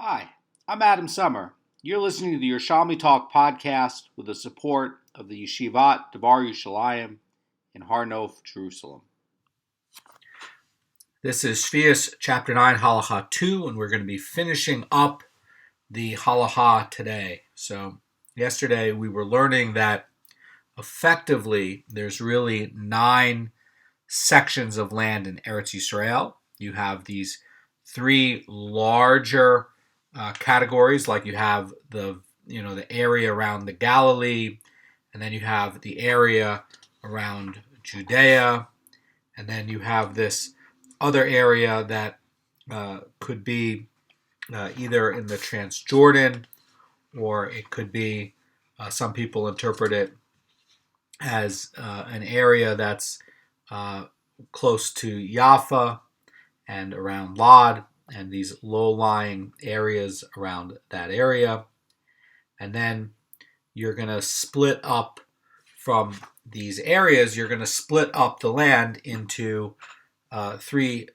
Hi, I'm Adam Summer. You're listening to the Yerushalmi Talk podcast with the support of the Yeshivat Devar Yerushalayim in Har Nof, Jerusalem. This is Sheviis, chapter 9, Halacha 2, and we're going to be finishing up the Halacha today. So, yesterday we were learning that effectively there's really 9 sections of land in Eretz Yisrael. You have these 3 larger categories, like you have the area around the Galilee, and then you have the area around Judea, and then you have this other area that could be either in the Transjordan, or it could be, some people interpret it as an area that's close to Jaffa and around Lod, and these low-lying areas around that area. And then you're going to split up from these areas, you're going to split up the land into 3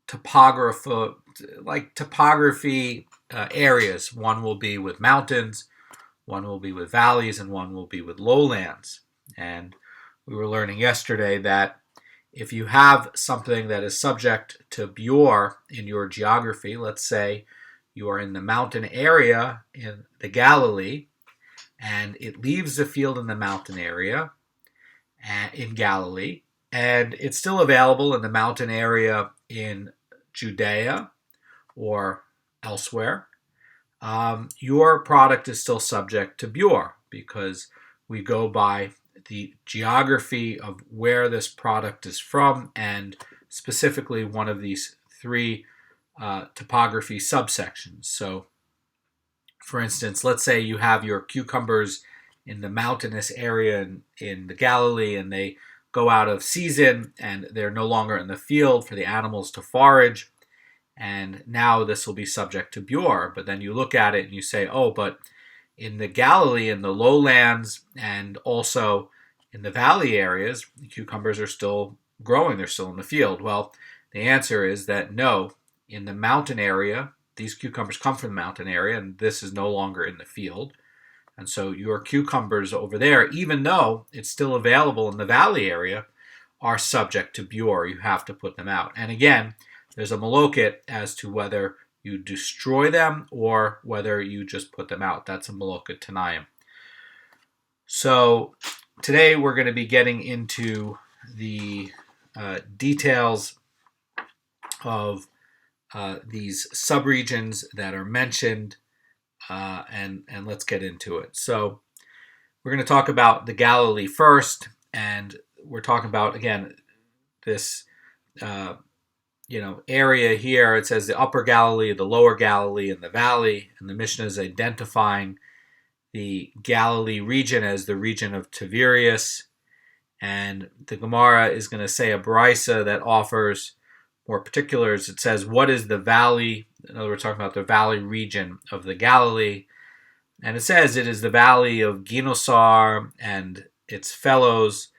topography areas. One will be with mountains, one will be with valleys, and one will be with lowlands. And we were learning yesterday that if you have something that is subject to Beur in your geography, let's say you are in the mountain area in the Galilee, and it leaves the field in the mountain area in Galilee, and it's still available in the mountain area in Judea or elsewhere, your product is still subject to Beur, because we go by the geography of where this product is from, and specifically one of these 3 topography subsections. So, for instance, let's say you have your cucumbers in the mountainous area in the Galilee, and they go out of season, and they're no longer in the field for the animals to forage, and now this will be subject to Beur. But then you look at it and you say, oh, but in the Galilee, in the lowlands, and also in the valley areas, the cucumbers are still growing, they're still in the field. Well, the answer is that no, in the mountain area, these cucumbers come from the mountain area, and this is no longer in the field. And so your cucumbers over there, even though it's still available in the valley area, are subject to Beur. You have to put them out. And again, there's a maloket as to whether you destroy them or whether you just put them out. That's a maloket Tanaim. So today we're going to be getting into the details of these subregions that are mentioned, and let's get into it. So we're going to talk about the Galilee first, and we're talking about, again, this area here. It says the upper Galilee, the lower Galilee, and the valley, and the Mishnah is identifying the Galilee region as the region of Tiberias, and the Gemara is going to say a brisa that offers more particulars. It says, what is the valley? In other words, talking about the valley region of the Galilee, and it says it is the valley of Ginosar and its fellows.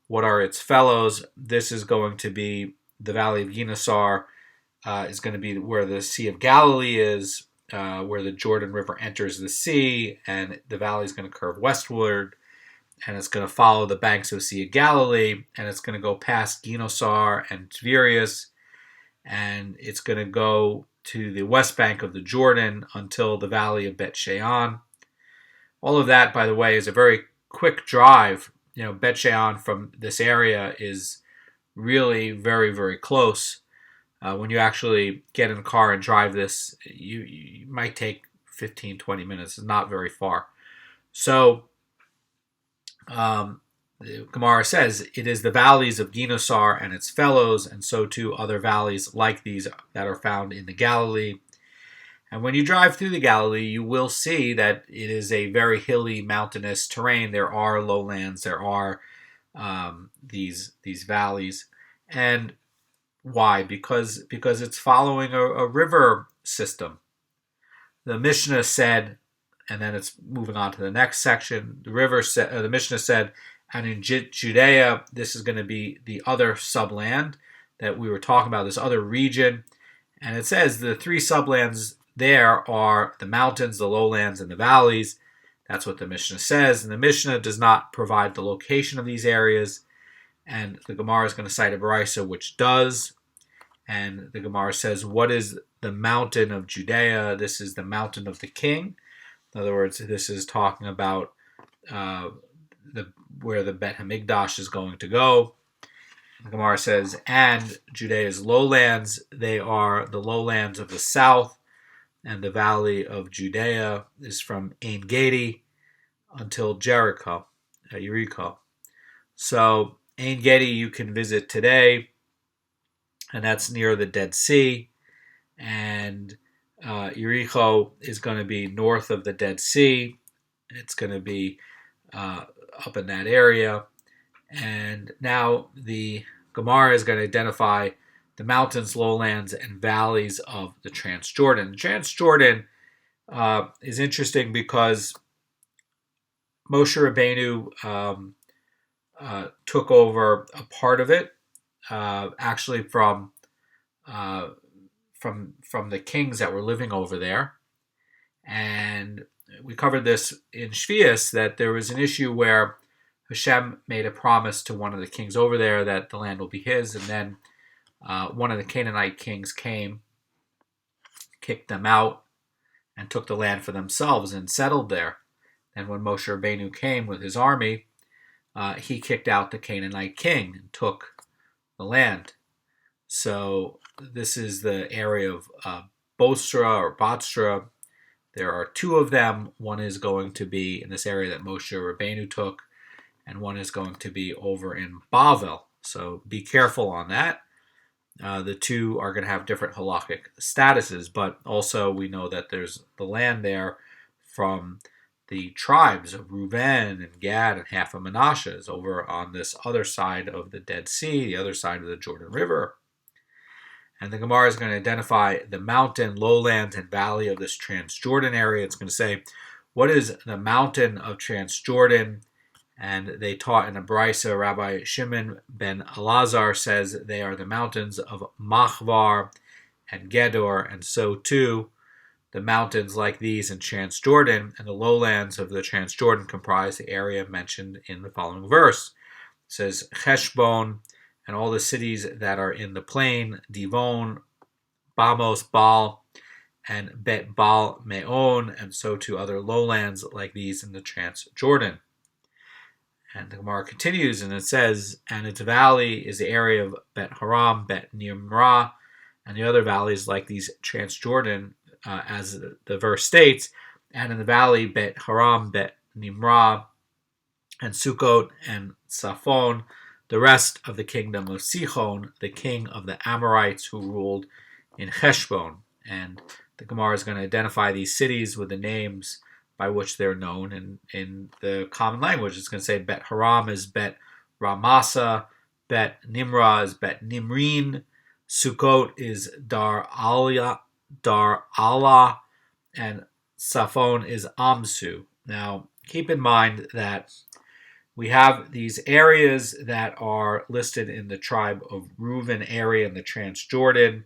What are its fellows? This is going to be the valley of Ginosar, is going to be where the Sea of Galilee is, where the Jordan River enters the sea, and the valley is going to curve westward, and it's going to follow the banks of the Sea of Galilee, and it's going to go past Ginosar and Tiberias, and it's going to go to the west bank of the Jordan until the valley of Bet Shean. All of that, by the way, is a very quick drive. Bet Shean from this area is really very, very close. When you actually get in a car and drive this, you might take 15, 20 minutes. It's not very far. So, the Gemara says it is the valleys of Ginosar and its fellows, and so too other valleys like these that are found in the Galilee. And when you drive through the Galilee, you will see that it is a very hilly, mountainous terrain. There are lowlands, there are these valleys. And why? Because it's following a river system. The Mishnah said, and then it's moving on to the next section. The Mishnah said, and in Judea, this is going to be the other subland that we were talking about, this other region. And it says the 3 sublands there are the mountains, the lowlands, and the valleys. That's what the Mishnah says. And the Mishnah does not provide the location of these areas. And the Gemara is going to cite a Baraisa which does. And the Gemara says, what is the mountain of Judea? This is the mountain of the king. In other words, this is talking about where the Bet HaMikdash is going to go. The Gemara says, and Judea's lowlands, they are the lowlands of the south, and the valley of Judea is from Ein Gedi until Jericho. So Ein Gedi you can visit today, and that's near the Dead Sea, and Jericho is going to be north of the Dead Sea. It's going to be up in that area. And now the Gemara is going to identify the mountains, lowlands, and valleys of the Transjordan. Transjordan is interesting because Moshe Rabbeinu took over a part of it, actually from the kings that were living over there. And we covered this in Sheviis, that there was an issue where Hashem made a promise to one of the kings over there that the land will be his, and then one of the Canaanite kings came, kicked them out, and took the land for themselves and settled there. And when Moshe Rabbeinu came with his army, he kicked out the Canaanite king and took the land. So this is the area of Bosra or Batsra. There are two of them. One is going to be in this area that Moshe Rabbeinu took, and one is going to be over in Bavel. So be careful on that. The two are going to have different halachic statuses, but also we know that there's the land there from the tribes of Reuven and Gad and half of Manasseh is over on this other side of the Dead Sea, the other side of the Jordan River. And the Gemara is going to identify the mountain, lowlands, and valley of this Transjordan area. It's going to say, what is the mountain of Transjordan? And they taught in a Baraisa, Rabbi Shimon ben Elazar says they are the mountains of Machvar and Gedor, and so too the mountains like these in Transjordan and the lowlands of the Transjordan comprise the area mentioned in the following verse. It says Heshbon and all the cities that are in the plain, Divon, Bamos, Baal, and Bet Baal Meon, and so too other lowlands like these in the Transjordan. And the Gemara continues, and it says, and its valley is the area of Bet Haram, Bet Nimrah, and the other valleys like these Transjordan, as the verse states, and in the valley Bet Haram, Bet Nimrah, and Sukkot, and Saphon, the rest of the kingdom of Sichon, the king of the Amorites who ruled in Heshbon. And the Gemara is going to identify these cities with the names by which they're known in the common language. It's going to say Bet Haram is Bet Ramasa, Bet Nimrah is Bet Nimrin, Sukkot is Dar Allah, and Saphon is Amsu. Now, keep in mind that we have these areas that are listed in the tribe of Reuven area in the Transjordan.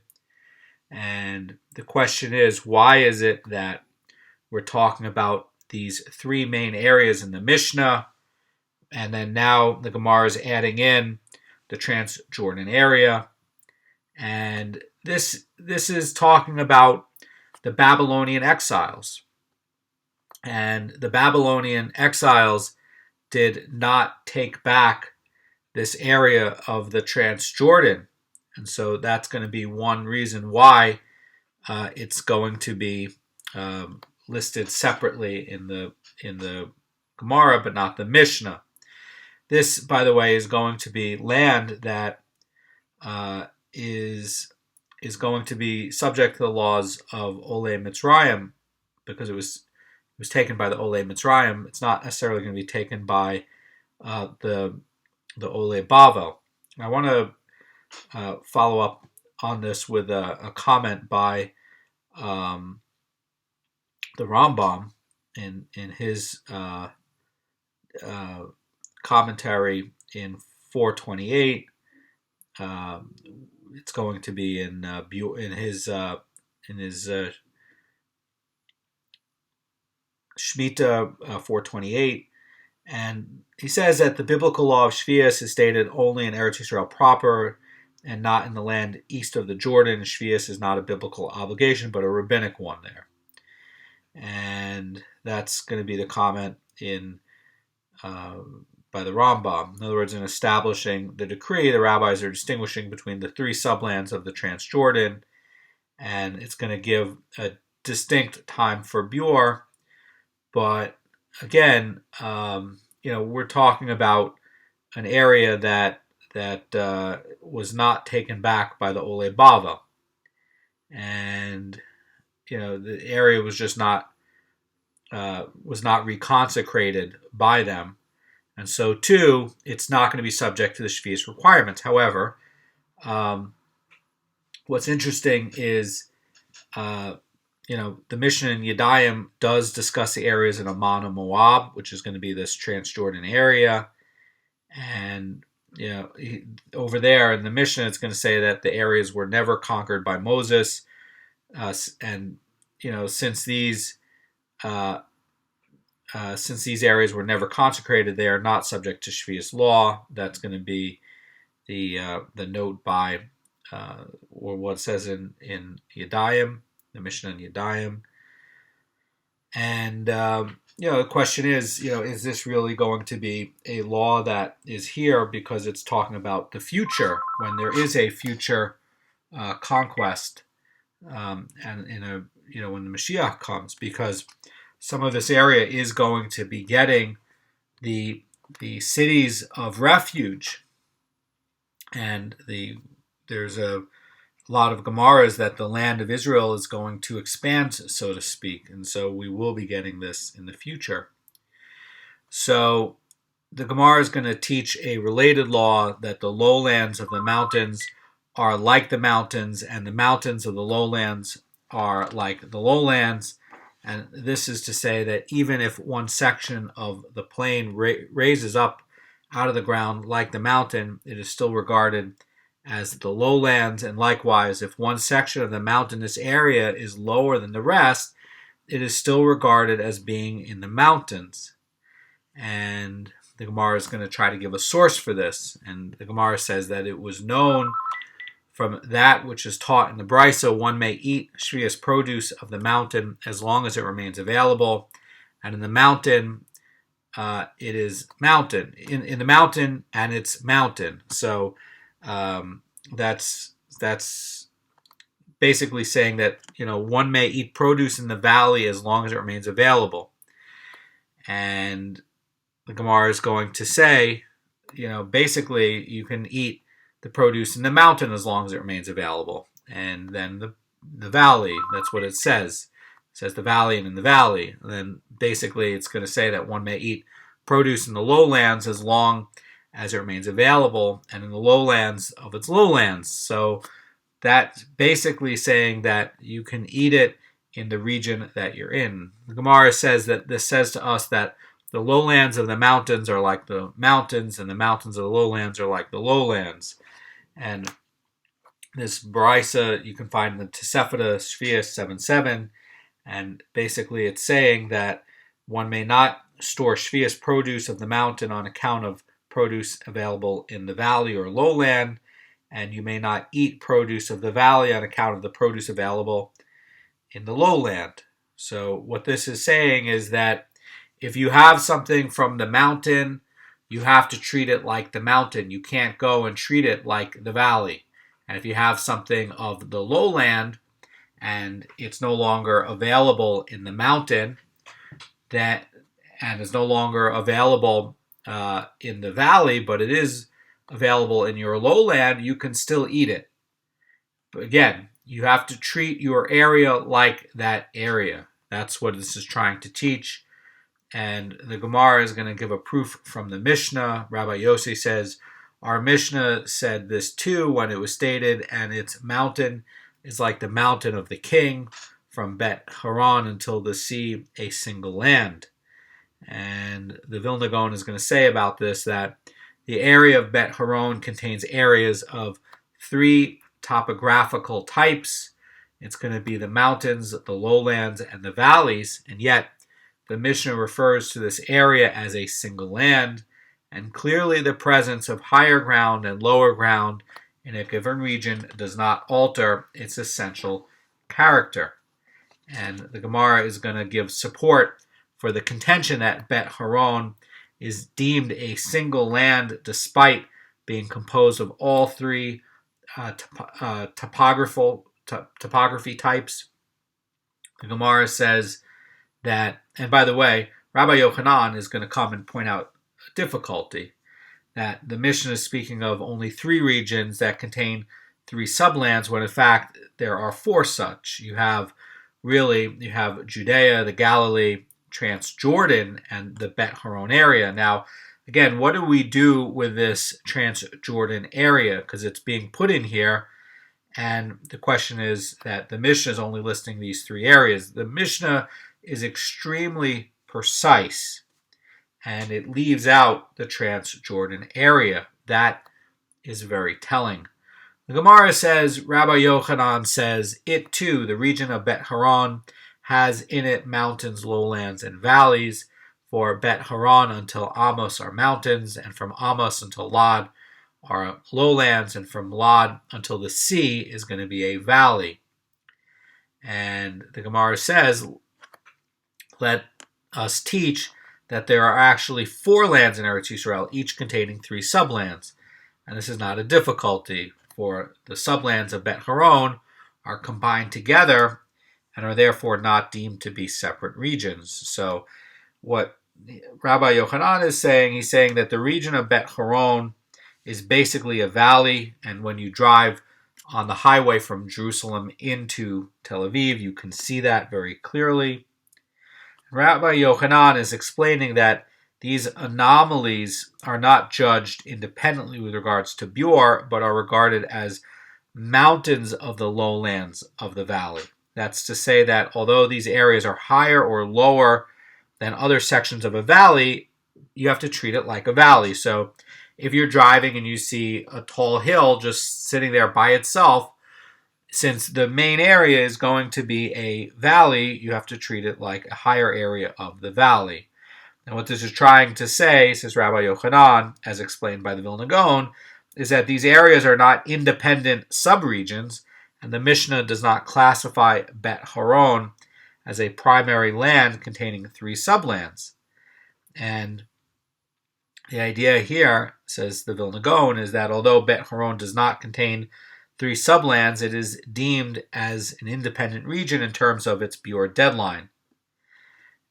And the question is, why is it that we're talking about these three main areas in the Mishnah, and then now the Gemara is adding in the Transjordan area? And this is talking about the Babylonian exiles. And the Babylonian exiles did not take back this area of the Transjordan. And so that's going to be one reason why it's going to be listed separately in the Gemara, but not the Mishnah. This, by the way, is going to be land that is going to be subject to the laws of Olei Mitzrayim, because it was taken by the Olei Mitzrayim. It's not necessarily going to be taken by the Olei Bavel. I want to follow up on this with a comment by the Rambam in his commentary in 428. It's going to be in Biur, in his Shemitah 4:28, and he says that the biblical law of Sheviis is stated only in Eretz Yisrael proper and not in the land east of the Jordan. Sheviis is not a biblical obligation, but a rabbinic one there. And that's going to be the comment in by the Rambam. In other words, in establishing the decree, the rabbis are distinguishing between the three sublands of the Transjordan, and it's going to give a distinct time for Beur. But again, we're talking about an area that was not taken back by the Ole Bava, and the area was just not reconsecrated by them, and so too, it's not going to be subject to the Sheviis requirements. However, what's interesting is, the Mishnah in Yadayim does discuss the areas in Ammon and Moab, which is going to be this Transjordan area, and over there in the Mishnah, it's going to say that the areas were never conquered by Moses, and since these areas were never consecrated, they are not subject to Sheviis law. That's going to be the note by or what it says in Yadayim, the Mishnah in Yadayim. And the question is this really going to be a law that is here because it's talking about the future, when there is a future conquest, and when the Mashiach comes, because some of this area is going to be getting the cities of refuge, and there's a lot of Gemaras that the land of Israel is going to expand, so to speak, and so we will be getting this in the future. So the Gemara is going to teach a related law, that the lowlands of the mountains are like the mountains, and the mountains of the lowlands are like the lowlands. And this is to say that even if one section of the plain raises up out of the ground like the mountain, it is still regarded as the lowlands. And likewise, if one section of the mountainous area is lower than the rest, it is still regarded as being in the mountains. And the Gemara is going to try to give a source for this. And the Gemara says that it was known from that which is taught in the Brisa, one may eat Sheviis produce of the mountain as long as it remains available. And in the mountain, it is mountain. In the mountain, and it's mountain. So that's basically saying that one may eat produce in the valley as long as it remains available. And the Gemara is going to say, basically you can eat the produce in the mountain as long as it remains available. And then the valley, that's what it says. It says the valley and in the valley. And then basically it's going to say that one may eat produce in the lowlands as long as it remains available, and in the lowlands of its lowlands. So that's basically saying that you can eat it in the region that you're in. The Gemara says that this says to us that the lowlands of the mountains are like the mountains, and the mountains of the lowlands are like the lowlands. And this Brisa you can find in the Tosefta Sheviis 7:7, and basically it's saying that one may not store Sheviis produce of the mountain on account of produce available in the valley or lowland, and you may not eat produce of the valley on account of the produce available in the lowland. So what this is saying is that if you have something from the mountain, you have to treat it like the mountain. You can't go and treat it like the valley. And if you have something of the lowland and it's no longer available in the mountain, and is no longer available in the valley, but it is available in your lowland, you can still eat it. But again, you have to treat your area like that area. That's what this is trying to teach. And the Gemara is going to give a proof from the Mishnah. Rabbi Yossi says, our Mishnah said this too when it was stated, and its mountain is like the mountain of the king, from Bet Haran until the sea, a single land. And the Vilna Goan is going to say about this that the area of Bet Haran contains areas of three topographical types. It's going to be the mountains, the lowlands, and the valleys, and yet the Mishnah refers to this area as a single land, and clearly the presence of higher ground and lower ground in a given region does not alter its essential character. And the Gemara is going to give support for the contention that Bet Horon is deemed a single land despite being composed of all three topography types. The Gemara says that, and by the way, Rabbi Yochanan is going to come and point out a difficulty, that the Mishnah is speaking of only three regions that contain three sublands, when in fact there are four such. You have Judea, the Galilee, Transjordan, and the Bet Horon area. Now, again, what do we do with this Transjordan area? Because it's being put in here, and the question is that the Mishnah is only listing these three areas. The Mishnah is extremely precise, and it leaves out the Transjordan area. That is very telling. The Gemara says, Rabbi Yochanan says, it too, the region of Bet Horon, has in it mountains, lowlands, and valleys. For Bet Horon until Amos are mountains, and from Amos until Lod are lowlands, and from Lod until the sea is going to be a valley. And the Gemara says, let us teach that there are actually four lands in Eretz Yisrael, each containing three sublands. And this is not a difficulty, for the sublands of Bet Horon are combined together and are therefore not deemed to be separate regions. So what Rabbi Yochanan is saying, he's saying that the region of Bet Horon is basically a valley, and when you drive on the highway from Jerusalem into Tel Aviv, you can see that very clearly. Rabbi Yochanan is explaining that these anomalies are not judged independently with regards to Beur, but are regarded as mountains of the lowlands of the valley. That's to say that although these areas are higher or lower than other sections of a valley, you have to treat it like a valley. So if you're driving and you see a tall hill just sitting there by itself, since the main area is going to be a valley, you have to treat it like a higher area of the valley. And what this is trying to say, says Rabbi Yochanan, as explained by the Vilna Goan, is that these areas are not independent subregions, and the Mishnah does not classify Bet Horon as a primary land containing three sublands. And the idea here, says the Vilna Goan, is that although Bet Horon does not contain three sublands, it is deemed as an independent region in terms of its Beur deadline.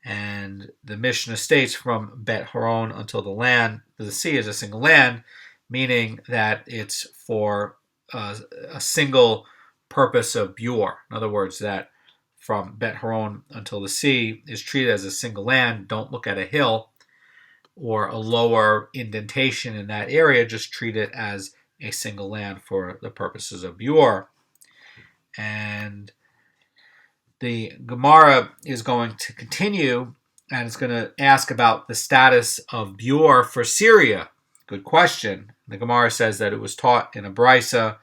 And the Mishnah states from Bet Horon until the sea is a single land, meaning that it's for a single purpose of Beur. In other words, that from Bet Horon until the sea is treated as a single land. Don't look at a hill or a lower indentation in that area. Just treat it as a single land for the purposes of Beur. And the Gemara is going to continue, and it's going to ask about the status of Beur for Syria. Good question. The Gemara says that it was taught in a brisa.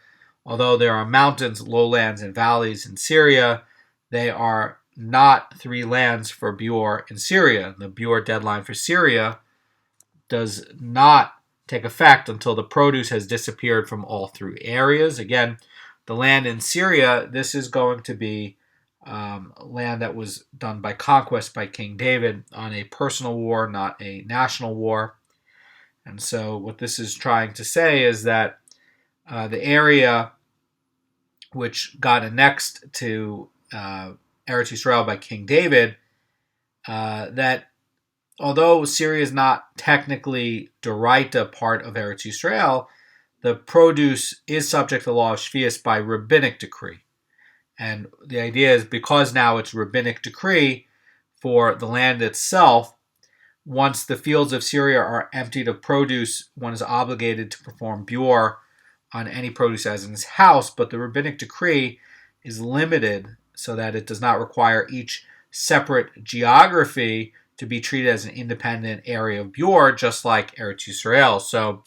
Although there are mountains, lowlands, and valleys in Syria, they are not three lands for Beur in Syria. The Beur deadline for Syria does not take effect until the produce has disappeared from all three areas. Again, the land in Syria, this is going to be land that was done by conquest by King David on a personal war, not a national war. And so what this is trying to say is that the area which got annexed to Eretz Yisrael by King David, that although Syria is not technically d'oraita part of Eretz Yisrael, the produce is subject to the law of Sheviis by rabbinic decree. And the idea is because now it's rabbinic decree for the land itself, once the fields of Syria are emptied of produce, one is obligated to perform Beur on any produce as in his house, but the rabbinic decree is limited so that it does not require each separate geography to be treated as an independent area of Beur, just like Eretz Yisrael. So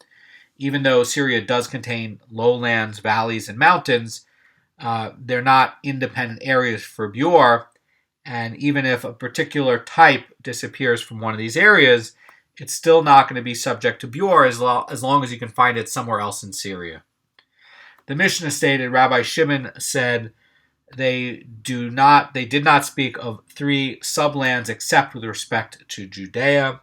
even though Syria does contain lowlands, valleys, and mountains, they're not independent areas for Beur, And even if a particular type disappears from one of these areas, it's still not going to be subject to Beur as long as you can find it somewhere else in Syria. The Mishnah stated, Rabbi Shimon said, they did not speak of 3 sublands except with respect to Judea.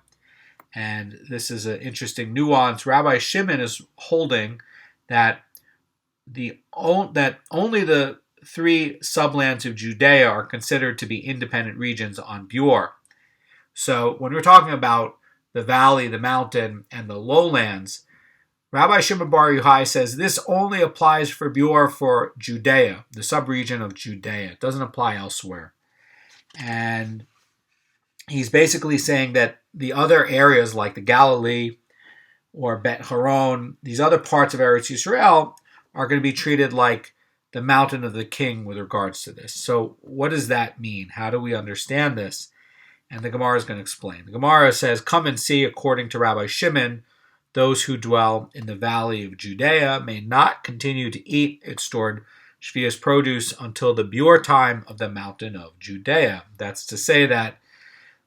And this is an interesting nuance. Rabbi Shimon is holding that only the 3 sublands of Judea are considered to be independent regions on Beur. So when we're talking about the valley, the mountain, and the lowlands, Rabbi Shimon Bar Yochai says this only applies for Beur for Judea, the subregion of Judea. It doesn't apply elsewhere. And he's basically saying that the other areas like the Galilee or Bet Horon, these other parts of Eretz Yisrael, are going to be treated like the mountain of the king with regards to this. So what does that mean? How do we understand this? And the Gemara is going to explain. The Gemara says, come and see, according to Rabbi Shimon, those who dwell in the valley of Judea may not continue to eat its stored Sheviis produce until the Beur time of the mountain of Judea. That's to say that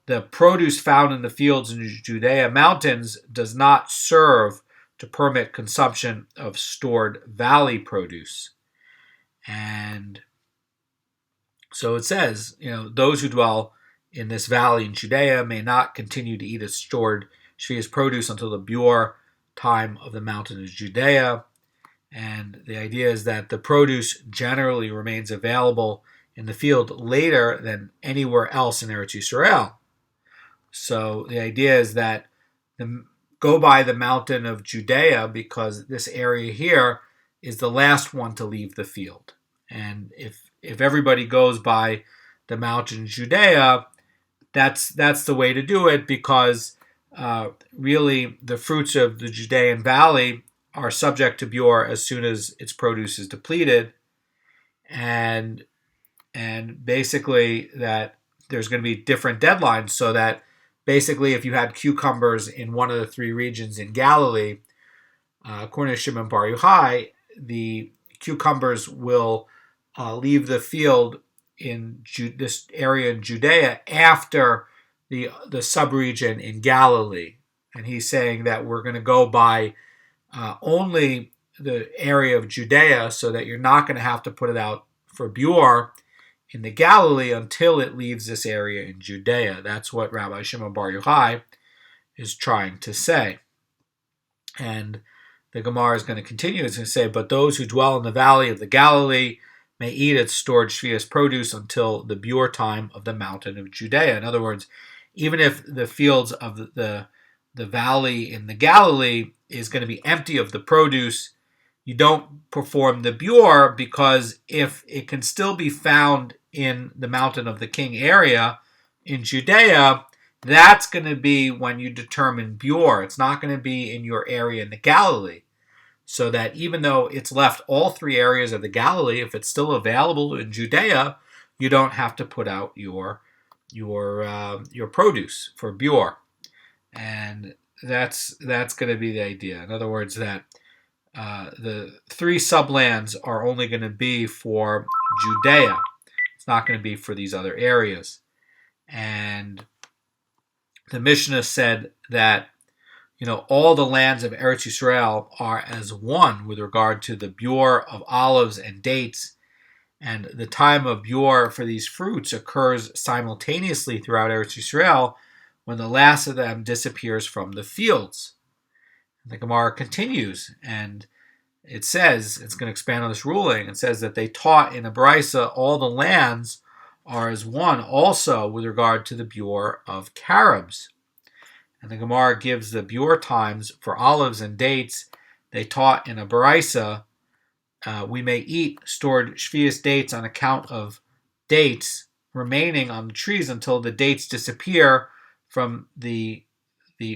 the produce found in the fields in the Judea mountains does not serve to permit consumption of stored valley produce. And so it says, those who dwell in this valley in Judea may not continue to eat its stored Sheviis produce until the Beur time of the mountain of Judea. And the idea is that the produce generally remains available in the field later than anywhere else in Eretz Yisrael. So the idea is that go by the mountain of Judea because this area here is the last one to leave the field. And if everybody goes by the mountain of Judea, that's the way to do it because really the fruits of the Judean valley are subject to Beur as soon as its produce is depleted. And basically that there's going to be different deadlines so that basically if you had cucumbers in one of the 3 regions in Galilee, according to Shimon Bar Yochai, the cucumbers will leave the field in this area in Judea after the subregion in Galilee. And he's saying that we're going to go by only the area of Judea so that you're not going to have to put it out for Beur in the Galilee until it leaves this area in Judea. That's what Rabbi Shimon Bar Yochai is trying to say. And the Gemara is going to continue. It's going to say, but those who dwell in the valley of the Galilee may eat its stored Sheviis produce until the Beur time of the mountain of Judea. In other words, even if the fields of the valley in the Galilee is going to be empty of the produce, you don't perform the Beur because if it can still be found in the mountain of the king area in Judea, that's going to be when you determine Beur. It's not going to be in your area in the Galilee. So that even though it's left all 3 areas of the Galilee, if it's still available in Judea, you don't have to put out your produce for Beur. And that's going to be the idea. In other words, that the 3 sublands are only going to be for Judea. It's not going to be for these other areas. And the Mishnah said that all the lands of Eretz Yisrael are as one with regard to the Beur of olives and dates. And the time of Beur for these fruits occurs simultaneously throughout Eretz Yisrael when the last of them disappears from the fields. The Gemara continues, and it says, it's going to expand on this ruling, it says that they taught in a Brisa all the lands are as one also with regard to the Beur of carobs. And the Gemara gives the Beur times for olives and dates. They taught in a Brisa, we may eat stored Sheviis dates on account of dates remaining on the trees until the dates disappear from the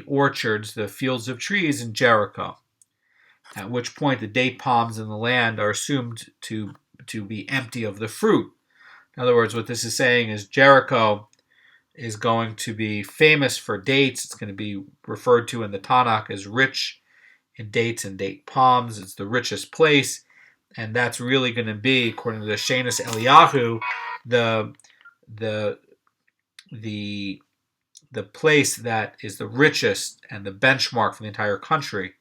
orchards, the fields of trees in Jericho. At which point the date palms in the land are assumed to be empty of the fruit. In other words, what this is saying is Jericho is going to be famous for dates. It's going to be referred to in the Tanakh as rich in dates and date palms. It's the richest place. And that's really going to be, according to the Shenas Eliyahu, the the place that is the richest and the benchmark for the entire country.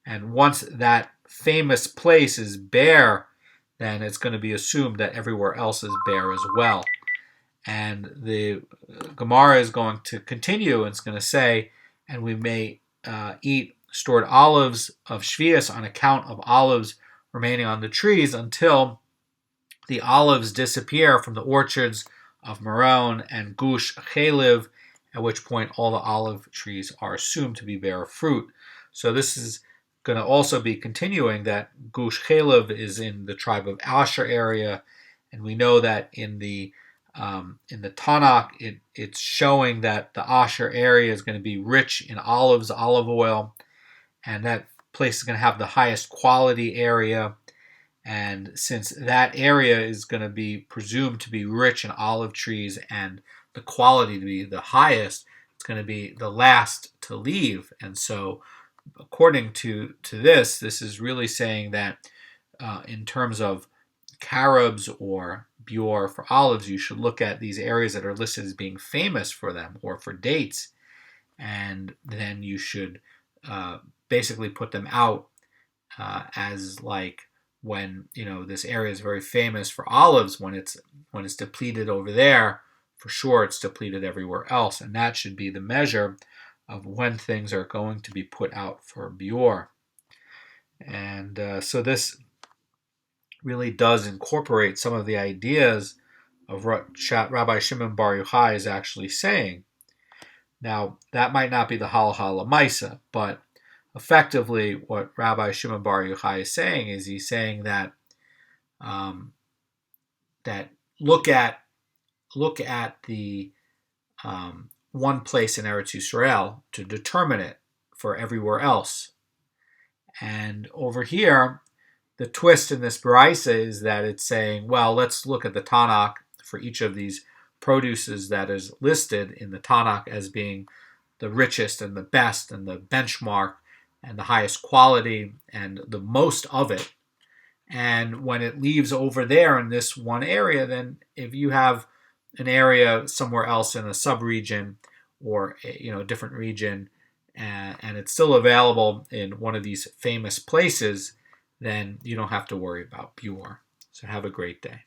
And once that famous place is Beur, then it's going to be assumed that everywhere else is Beur as well. And the Gemara is going to continue, and it's going to say, and we may eat stored olives of Sheviis on account of olives remaining on the trees until the olives disappear from the orchards of Meron and Gush Chalev, at which point all the olive trees are assumed to be bear fruit. So this is going to also be continuing that Gush Chalev is in the tribe of Asher area, and we know that in the Tanakh, it's showing that the Asher area is going to be rich in olives, olive oil, and that place is going to have the highest quality area. And since that area is going to be presumed to be rich in olive trees and the quality to be the highest, it's going to be the last to leave. And so according to this is really saying that in terms of carobs or Biur for olives, you should look at these areas that are listed as being famous for them or for dates, and then you should basically put them out as like when this area is very famous for olives, when it's depleted over there, for sure it's depleted everywhere else, and that should be the measure of when things are going to be put out for Biur. And so this really does incorporate some of the ideas of what Rabbi Shimon Bar Yochai is actually saying. Now, that might not be the halacha l'maisa, but effectively what Rabbi Shimon Bar Yochai is saying is he's saying that that look at the one place in Eretz Yisrael to determine it for everywhere else. And over here, the twist in this Baraisa is that it's saying, well, let's look at the Tanakh for each of these produces that is listed in the Tanakh as being the richest and the best and the benchmark and the highest quality and the most of it. And when it leaves over there in this one area, then if you have an area somewhere else in a sub-region or a different region, and it's still available in one of these famous places, then you don't have to worry about Biur. So have a great day.